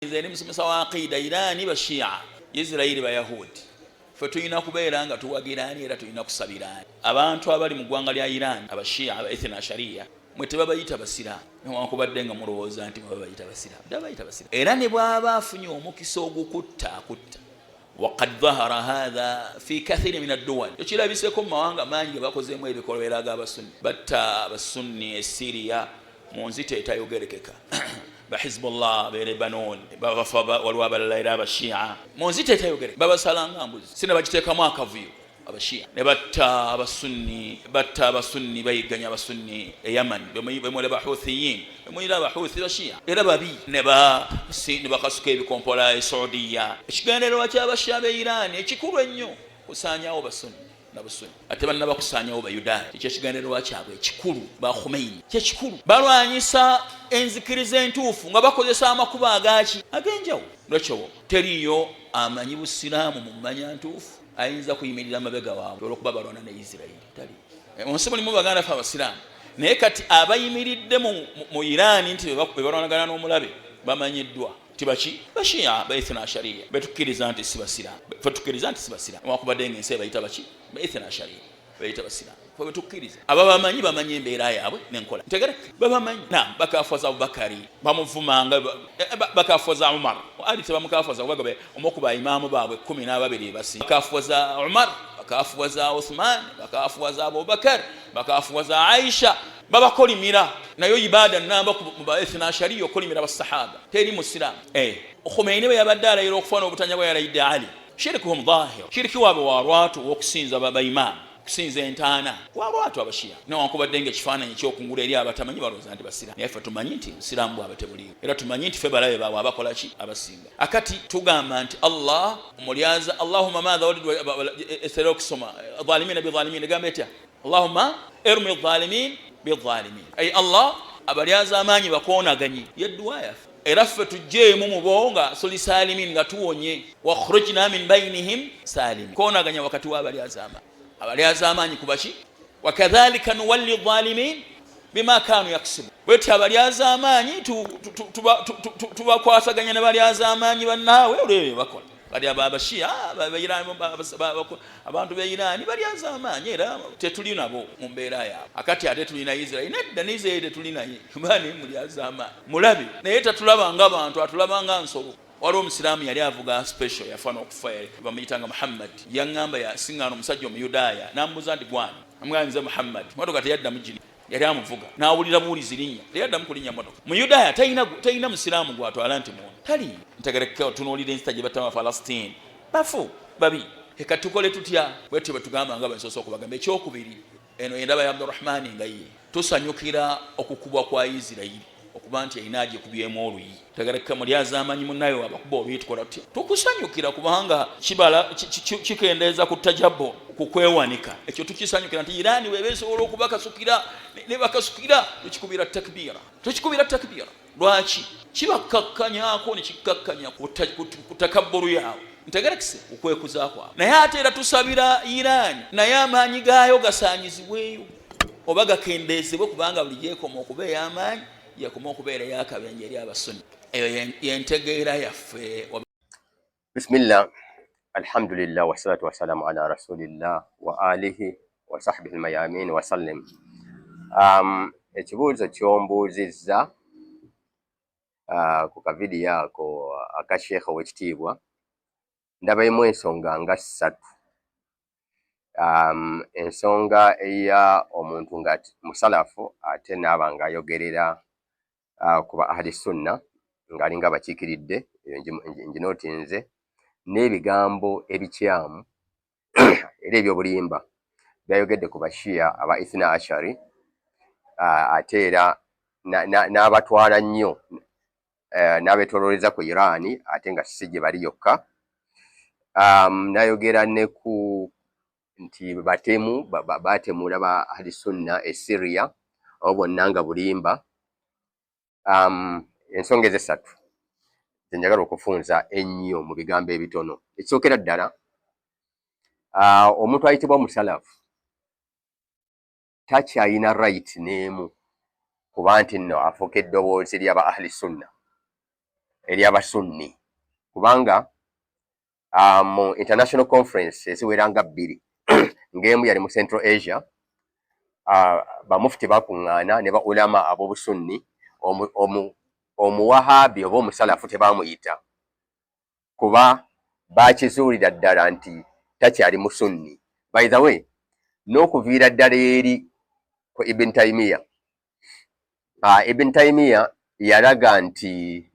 Nze ni musomesa wa aqida Irani bashia Israeli bayahudi fe tuyina kubeera nga tuwagirani era tuyina kusabirani abantu abali mu ggwanga lya Iran abashia aba ethna sharia mwe tebabayita basiraamu newankubadde nga mulowooza nti babayita basiraamu era ne bwaba afunye omukisa ogukutta waqad dhahara hadha fi kathiri min ad-duwal ekirabiseko mu mawanga mangi ge bakozeemu ebikolwa biraga abasunni batta abasunni e Syria mu nzita etayogerekeka Hizbullah be Lebanon waliwo abalala era abashia mu nzita etayogere babasalanga mbuzi sina bagiteekamu akavuyo abashia ne batta abasunni bayiganya abasunni e Yaman bemwera bahuthiyin bemwera abahuthi bashia era babi ne bakasuka ebikompola e Saudiya ekigendererwa ky'abashia be Iran ekikulu ennyo kusaanyawo basunni n'abasunni ate banna bakusaanyawo bayudaaya ekyo ekigendererwa kyabwe ekikulu ba Khomeini kyekikulu balwanyisa enzikiriza entuufu nga bakozesa amakuba ag'enjawulo lwekyo teriyo amanyi busiraamu mu mmanya ntuufu ayinza kuyimirira amabega waabwe olw'okuba balwana ne Israeli tali munsi mulimu baganda ffe abasiraamu naye kati abayimiridde mu Irani nti bebalwanagana n'omulabe bamanyiddwa tibaki bashia baithna sharia betukkiriza nti si basiraamu fetukkiriza nti si basiraamu wakubadde ng'ensi bayita baki baithna sharia bayita basiraamu fe betukkiriza ababamanyi bamanyi embeera yaabwe n'enkola ntegereke babamanyi bakafuza Abubakari bamuvumanga bakafuza Umar ali tebamukafuza kubaga omukuba imaamu baabwe 12 basi bakafuza Umar bakafuza Uthman bakafuza Abubakar bakafuza Aisha babakolimira nayo ibada namba mu baithna sharia okolimira basahaba teri musiramu Khomeini bwe yabadde alayira okufuna obutanya bwe yalayidde Ali shirikuhum dhahir shiriki waabwe warwatu okusinza babaimaamu kusinza entaana warwatu abashia newankubadde ng'ekifaananyi ky'okungula eri abatamanyi balowooza nti basiraamu naye ffe tumanyi nti musiraamu bwabwe tebuliyo era tumanyi nti ffe balabe baabwe abakola ki abasinga akati tugamba nti Allah omulyaza Allahumma madha walidu esera okusoma dhalimina bidhalimina gamba etya Allahumma irmi dhalimin bidhalimin ay Allah abalyaza amaanyi bakoonaganye yedduwa yaffe era ffe tujjeemu mu bo nga soli salimin nga tuwonye wakhrujna min bainihim salimin koonaganya wakati w'abalyaza amaanyi abalyaza amaanyi kubaki wakadhalika nuwalli dhalimin bima kanu yaksibu bwetyo abalyaza amaanyi tubakwasaganya ne balyaza amaanyi bannaawe olwebyo bakola kati abashia abantu be Irani balyaza amaanyi era tetuli nabo mu mbeera yaabwe akati ate tulina Israeli nedda ne Israeli tetulinaye bani mulyaza amaanyi mulabe naye tatulaba nga abantu atulaba nga nsolo waliwo omusiraamu yali avuga special yafaana okufa bamuyitanga Muhammad yaŋŋamba yasiŋŋaana omusajja omuyudaaya n'amubuuza nti gwani amuganyiza Muhammad motoka teyaddamu gini yali amuvuga n'awulira buwulizi linnya teyaddamu kulinnya motoka muyudaaya talina musiraamu gwatwala nti muntu tali ntegereka otunuulira ensita gye batta Palestine bafu babi kati tukole tutya bwetyo betugamba nga basoose okubagamba ekyokubiri eno endaba ya Abdurrahmani nga ye tusanyukira okukubwa kwa Israeli okuba nti yalina agyekubyemu oluyi tegereka mulyaza amaanyi munnayo abakuba obyitukola tutya tukusanyukira kubanga kibala kikendeeza ku tajabbo ku kwewanika ekyo tukisanyukira nti Irani webeesobola okubakasukira ne bakasukira tukikubira takbira lwaki kibakkakkanyako ne kikkakkanya ku takabburu yaabwe ntegerekise okwekuza kwabwe naye ate era tusabira Irani naye amaanyi gaayo gasaanyizibweyo oba gakendeezebwe kubanga buli gyekoma okubeera amaanyi yakoma okubeera yakabenje eri abasunni eyo yentegeera yaffe bismillah alhamdulillah wassalatu wassalamu ala rasulillah wa alihi wa sahbihi almayamin wa sallim ekibuuzo kyombuuzizza ku kavidiyo ako aka Sheikh ow'ekitiibwa ndabamu ensonga nga 3 ensonga eya omuntu nga musalafu ate naaba nga ayogerera kuba ahli sunna ng'alinga bakiikiridde njinootinze n'ebigambo ebikyamu era ebyobulimba byayogedde ku bashia aba ithna ashari ate era n'abatwala nnyo n'abeetolooleza ku Irani ate nga si gye bali yokka n'ayogera ne ku nti batemu batemula ba ahli sunna e Syria abo bonna nga bulimba ensonga ezo 3 zenjagala okufunza ennyo mu bigambo ebitono ekisookera ddala omuntu ayitibwa musalafu takyayina right n'emu kuba nti nno afuuka eddoboozi ly'aba ahli sunna eri abasunni kubanga mu international conference eziweranga 2 ng'emu yali mu Central Asia bamufuti bakuŋŋaana ne baulama ab'obusunni omuwahabi oba omusalafu tebamuyita kuba bakizuulira ddala nti takyali musunni. By the way, n'okuviira ddala eri ku Ibn Taymiyyah, Ibn Taymiyyah yalaga nti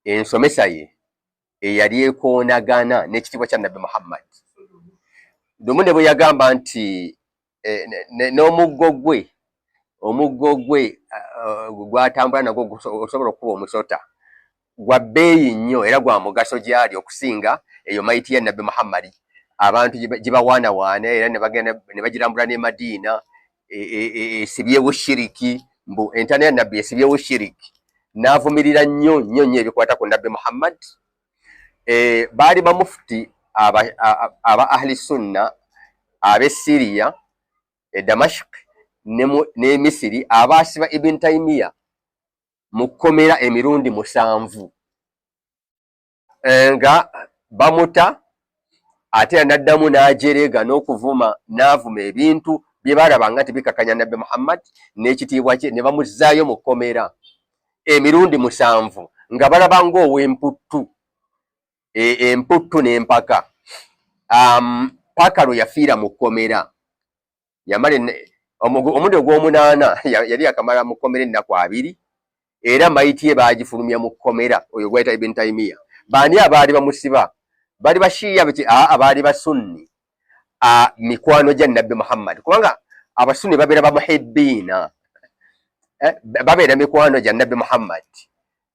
ensomesa ye eyali ekoonagana n'ekitiibwa kya Nabbi Muhammad. Lumu ne bwe yagamba nti n'omuggo gwe gwatambula nagwo osobola okuba omusota gwa bbeeyi nnyo era gwa mugaso gyali okusinga eyo mayiti ya Nabbi Muhammad. Abantu gye bawaanawaana era ne bagirambula ne Madiina esibyewo shiriki mbu entaana ya Nabbi esibyewo shiriki. N'avumirira nnyo ebikwata ku Nabbi Muhammad. Baali bamufuti aba ahli sunna ab'e Syria, Damashq ne Misiri abaasiba Ibn Taymiyyah mu kkomera emirundi 7 nga bamuta ate n'addamu n'ajerega n'okuvuma n'avuma ebintu bye baalabanga nti bikakanya Nabbi Muhammad n'ekitiibwa kye ne bamuzzaayo mu kkomera emirundi 7 nga balaba ng'ow'emputtu emputtu n'empaka paka lwe yafiira mu kkomera. Yamala omundi ogw'omunaana yali akamala mu kkomera ennaku 2 era mayiti ye baagifulumya mu kkomera oyo gwayita Ibn Taymiyyah. Baani abaali bamusiba? Baali bashiya abaali basunni mikwano gya Nabbi Muhammad kubanga abasunni babeera bamuhibbiina babeera mikwano gya Nabbi Muhammad.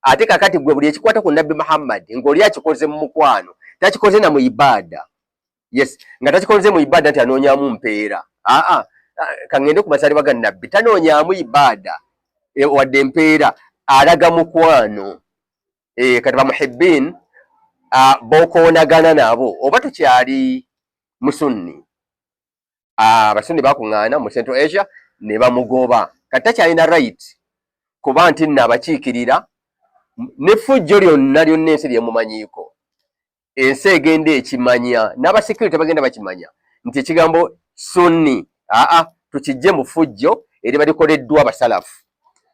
Ate kakati gwe buli ekikwata ku Nabbi Muhammad ng'oli akikoze mu mukwano takikoze na mu ibada. Yes, nga takikoze mu ibada nti anoonyaamu mpeera. Kangende ku masalibwa ga Nabbi tanoonyaamu ibada wadde empeera, alaga mukwano. Kati bamuhibbiin b'okoonagana nabo oba tukyali musunni. Abasunni bakuŋŋaana mu Central Asia ne bamugoba. Kati takyalina right kuba nti nno abakiikirira n'effujjo lyonna ensi lyemumanyiiko. Ensi egenda ekimanya n'abasekirite bagenda bakimanya nti ekigambo sunni tukijje mu ffujjo eri balikoleddwa abasalafu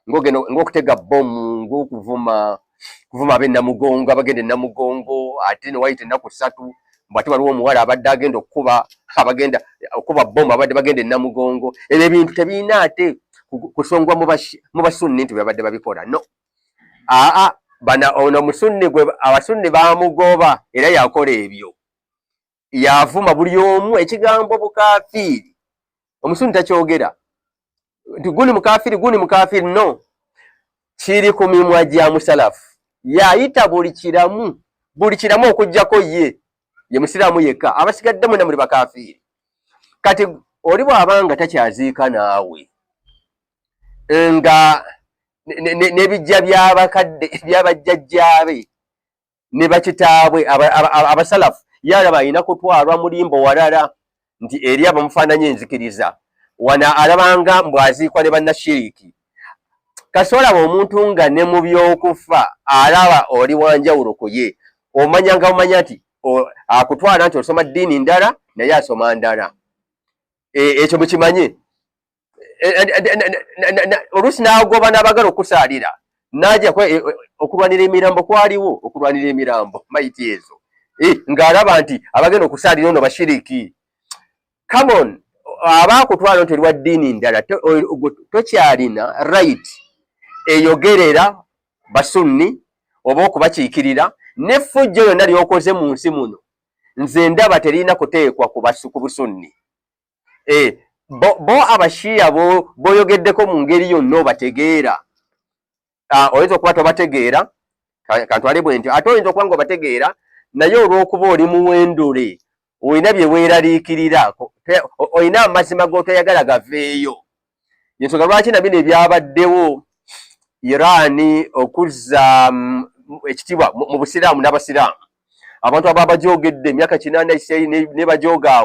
ng'okutega bbomu, ng'okuvuma ab'e Namugongo abagenda e Namugongo, ate ne wayita ennaku 3 ate waliwo omuwala abadde agenda okuba bbomu abadde bagenda e Namugongo. Ebyo ebintu tebirina ate kusongwa mu basunni nti babadde babikola. No, ono musunni gwe abasunni bamugoba era yakola ebyo, yavuma buli omu ekigambo bukafiiri. Omusunni takyogera nti guni mukafiiri, no, kiri ku mimwa gya musalafu. Yayita buli kiramu okuggyako ye musiraamu yekka, abasigaddemu na muli bakafiiri. Kati oli bw'abanga takyaziika naawe nga n'ebijja by'abajjajjaabe ne bakitaabwe abasalafu yalaba alina kutwalwa mulimbo walala nti eri abamufaananya enzikiriza, wana alabanga mbwaziikwa ne bannashiriki. Kasolaba omuntu nga ne mu by'okufa alaba oli wanjawulo ku ye, omanya nti akutwala nti osoma ddiini ndala naye asoma ndala. Ekyo mukimanye. Oluusi n'agoba n'abagala okusaalira n'ajja okulwanira emirambo, kwaliwo okulwanira emirambo mayiti ezo ng'alaba nti abagenda okusaalira ono bashiriki. Come on, abaakutwala nti oli wa ddiini ndala tokyalina right eyogerera basunni oba okubakiikirira. N'effujjo yonna ly'okoze mu nsi muno nze ndaba terina kuteekwa ku busunni. Bo abashiya boyogeddeko mu ngeri yonna obategeera. Oyinza okuba tobategeera, kantwale bwe ntyo, ate oyinza okuba nga obategeera naye olw'okuba oli muwendule, olina bye weeraliikirira, olina amazima g'otoyagala gaveeyo. Yensonga lwaki na bino ebyabaddewo Iran okuzza ekitiibwa mu busiraamu n'abasiraamu, abantu ababa bajoogedde emyaka 8 ne bajooga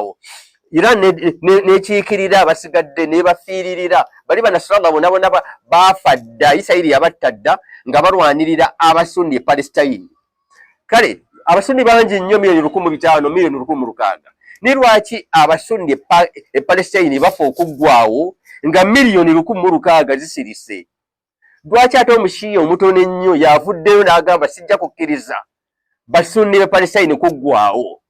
Iran nekiikirira abasigadde ne bafiiririra. Bali banasrallah bonna baafa dda, Isirayiri yabatta dda nga balwanirira abasunni Palestine kale abasunni bangi nnyo miliyoni 1500 miliyoni 1600 ni lwaki abasunni Palestine bafa okuggwaawo nga miliyoni 1600 zisirise lwaki ate omushiya omutono ennyo yavuddeyo n'agamba sijja kukkiriza basunni be Palestine kuggwaawo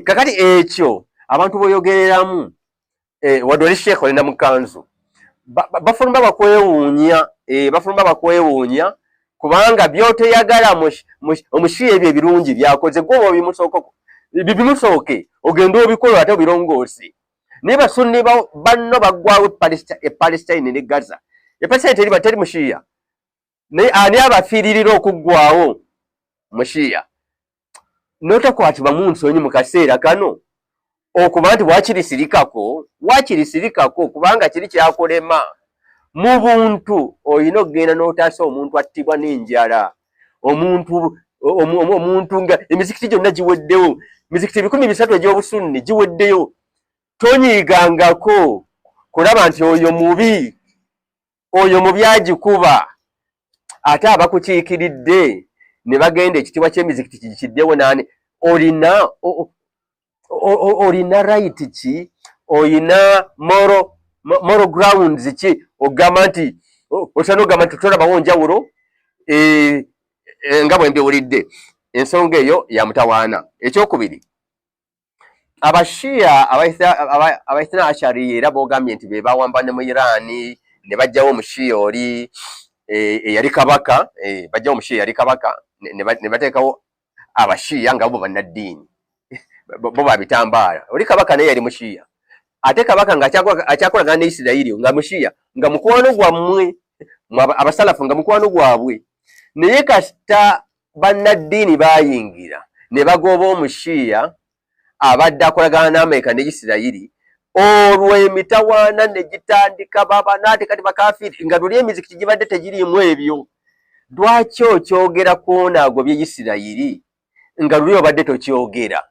kakati ekyo abantu boyogereramu wadde Sheikh olina mukanzu bafulumba bakwewuunya kubanga byotoyagala omushiya ebyo ebirungi byakoze gwoba bimusooke ogenda obikola ate obirongoose naye basunni banno baggwawo Palestine ne Gaza Palestine teri mushiya naye ani abafiiririra okuggwawo mushiya notakwatibwa mu nsonyi mu kaseera kano okuba nti wakirisirikako kubanga kiri kyakulema mu buntu olina okugenda n'otaasa omuntu attibwa n'enjala omuntu nga emizikiti gyonna giweddewo mizikiti 300 egy'obusunni giweddeyo tonyiigangako kulaba nti oyo mubi agikuba ate abakukiikiridde ne bagenda ekitiibwa ky'emizikiti kiddewo naani olina right ki olina moral grounds ki ogamba nti osana ogamba nti tolabawo njawulo nga bwe mbiwulidde ensonga eyo ya mutawaana. Ekyokubiri abashiya abaithna ashari era boogambye nti be bawamba ne mu Iran ne bajjawo omushiya oli eyali kabaka bajjawo omushiya yali kabaka ne bateekawo abashiya nga bo bannaddiini bo babitambaala oli kabaka naye yali mushiya ate kabaka nga akyakolagana ne Isirayiri nga mushiya nga mukwano gwammwe abasalafu nga mukwano gwabwe naye kasita bannaddiini bayingira ne bagoba omushiya abadde akolagana n'Amerika ne Isirayiri olwo emitawaana ne gitandika baba naate kati bakafiri nga luli emizikiti gibadde tegiriimu ebyo lwaki okyogera kwona agobye Isirayiri nga luli obadde tokyogera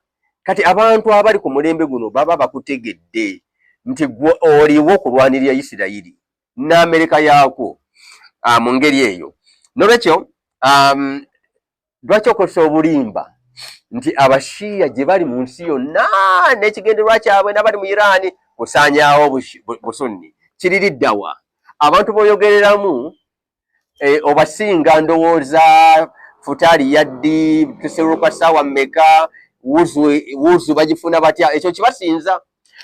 kati abantu abali ku mulembe guno baba bakutegedde nti oliwo okulwanirira Isirayiri n'Amerika yaako mu ngeri eyo nolwekyo lwaki okozesa obulimba nti abashiya gye bali mu nsi yonna n'ekigendererwa kyabwe n'abali mu Iran kusaanyaawo busunni kiririddawa abantu boyogereramu obasinga ndowooza futali yaddi tuseruka sawa mmeka wuzu bagifuna batya ekyo kibasinza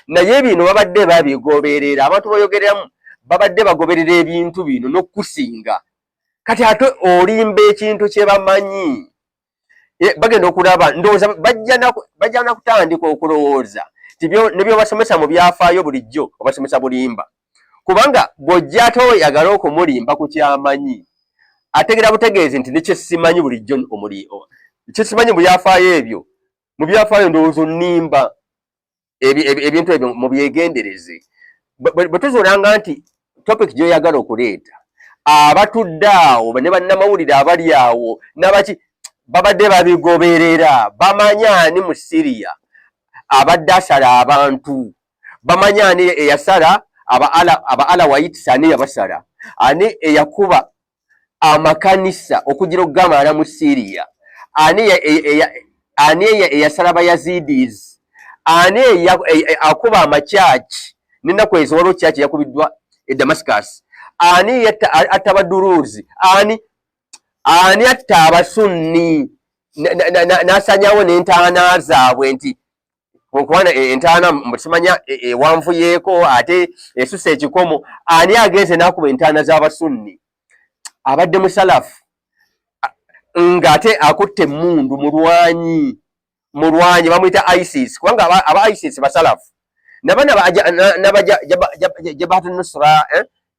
naye bino babadde babigoberera abantu boyogereramu babadde bagoberera ebintu bino n'okusinga kati ate olimba ekintu kye bamanyi bagenda okulaba ndowooza bajja nakutandika okulowooza nebyo basomesa mu byafaayo bulijjo obasomesa bulimba kubanga bw'ojja ate oyagala okumulimba ku kyamanyi ategera butegeezi nti nekye simanyi bulijjo kye simanyi mu byafaayo ebyo mu byafaayo ndowooza onnimba ebintu ebyo mu byegendereze bwe tuzuulanga nti topic gy'oyagala okuleeta abatudde awo ne bannamawulire abali awo nabaki babadde babigoberera bamanyani mu Syria abadde asala abantu bamanyani eyasala aba Alawites ani yabasala ani eyakuba amakanisa okugira okugamala mu Syria ani eyasala Bayazidis ani akuba amachachi ninaku ezo waliwo chachi yakubiddwa e Damascus ani atta Baduruzi ani atta abasunni n'asanyawo n'entaana zaabwe nti okubana entaana musimanya ewanvuyeeko ate esusa ekikomo ani agenze n'akuba entaana z'abasunni abadde musalafu ng'ate akutte emmundu mulwanyi bamuyita ISIS kubanga aba ISIS basalafu nabana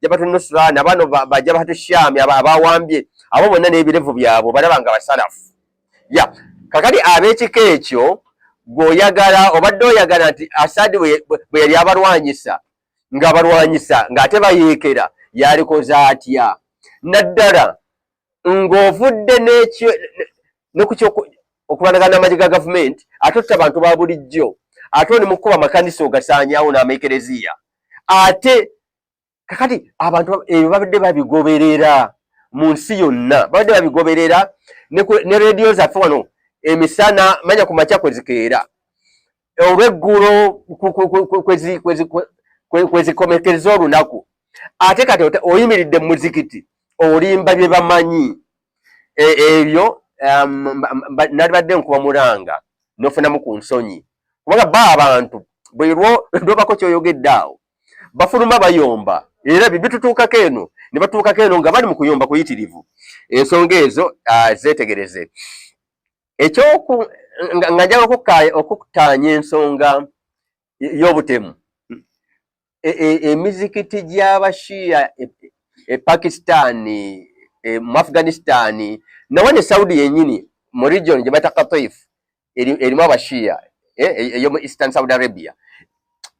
Jabhat Nusra nabano ba Jabhat Sham abawambye abo bonna n'ebirevu byabo balaba nga basalafu kakati ab'ekika ekyo gwoyagala obadde oyagala nti Assad bwe yali abalwanyisa ng'ate bayeekera yalikoze atya naddala ng'ovudde okubanagana n'amagye ga gavumenti ate otta abantu ba bulijjo ate oli mukuba amakanisa ogasaanyaawo n'amaekereziya ate kakati abantu ebyo babadde babigoberera mu nsi yonna babadde babigoberera ne radio zaffe wano emisana manya ku makya kwezikeera olweggulo kwezikomekereza olunaku ate kati oyimiridde mu muzikiti olimba bye bamanyi ebyo nalibadde nkuba mulanga nofunamu ku nsonyi kubanga ba abantu bwe lwobako kyoyogedde awo bafuluma bayomba era bitutuukako eno ne batuukako eno nga bali mu kuyomba kuyitirivu ensonga ezo zeetegereze nga njala okukutaanya ensonga y'obutemu emizikiti gy'abashiya Pakistani mu Afghanistani nawe ne Saudi yennyini mu region gye bata Qatif erimu abashiya eyo mu Eastern Saudi Arabia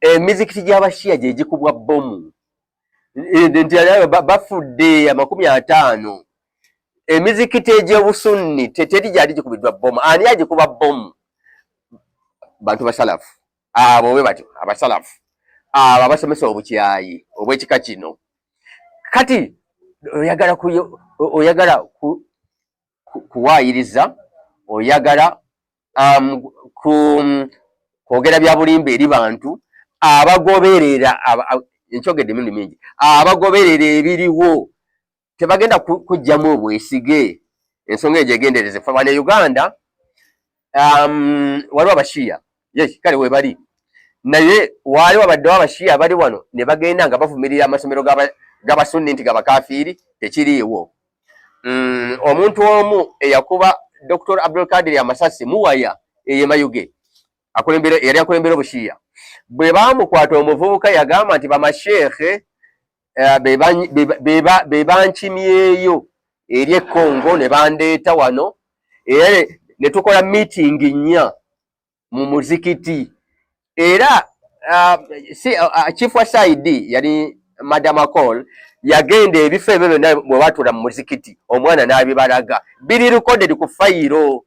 emizikiti gy'abashiya gye gikubwa bomu nti bafudde 50 emizikiti egy'obusunni teri gyali gikubiddwa bomu ani agikuba bomu bantu basalafu abo bwe batyo abasalafu abo abasomesa obukyayi obw'ekika kino kati oyagala kuwaayiriza oyagala kwogera bya bulimba eri bantu abagoberera enkyogedde emirundi mingi abagoberera ebiriwo tebagenda kujjamu obwesige ensonga egyo egendereze fe bane Uganda waliwo abashiya kale webali naye waliwo abaddewo abashiya bali wano ne bagenda nga bavumirira amasomero g'abasunni nti gabakafiiri tekiriiwo omuntu omu eyakuba Dr. Abdul Kadir amasasi muwaya eyemayuge yali akulembera obushiya bwe bamukwata omuvubuka yagamba nti bamasheekhe be bankimyeyo eri e Congo ne bandeeta wano era ne tukola meeting nnya mu muzikiti era chief wa saidi yali Madam Akol yagenda ebifo ebyo byonna bwe batula mu muzikiti omwana n'abibalaga biri recorded ku fayiro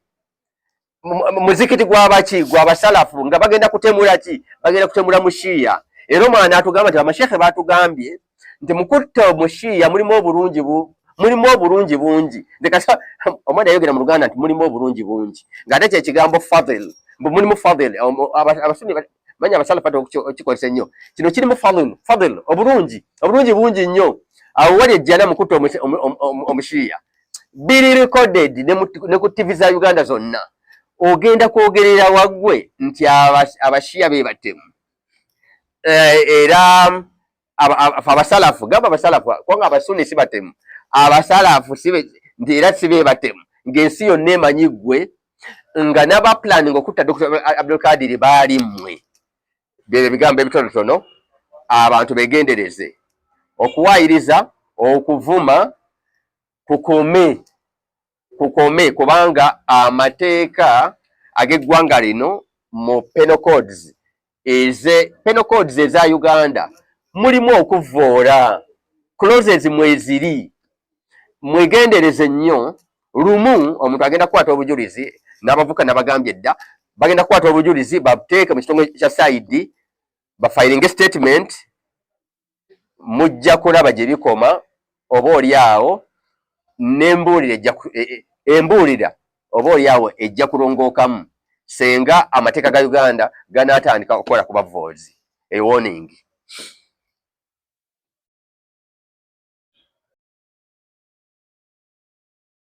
muzikiti gw'abasalafu nga bagenda kutemula bagenda kutemula mushiya era omwana atugamba nti amashekhe batugambye nti mukutta omushiya mulimu obulungi bungi ndekasa omwana yayogera mu Luganda nti mulimu obulungi bungi ng'ate kyekigambo fadhil mulimu fadhil abasuni manya abasalafu okikozesa nnyo kino kirimu fadhil obulungi bungi nnyo awo wali ejjana mukutta omushiya biri recorded ne ku TV za Uganda zonna ogenda kwogerera waggwe nti abashiya be batemu era abasalafu gamba abasalafu kubanga abasuni si batemu abasalafu nti era si be batemu ng'ensi yonna emanyi ggwe nga n'abapulaninga okutta Dr. Abdul Kadir baali mmwe bye bigambo ebitonotono abantu begendereze okuwaayiriza okuvuma kukome kubanga amateeka ag'eggwanga lino mu penal codes eza Uganda mulimu okuvvoola clauses mweziri mwegendereze nnyo lumu omuntu agenda kukwata obujulizi n'abavuka n'abagambye edda bagenda kukwata obujulizi babuteeke mu kitongole kya saidi bafiling statement mujja kulaba gye bikoma oba oli awo embuulira oba oli awo ejja kulongookamu senga amateeka ga Uganda ganaatandika okukola ku bavoozi warning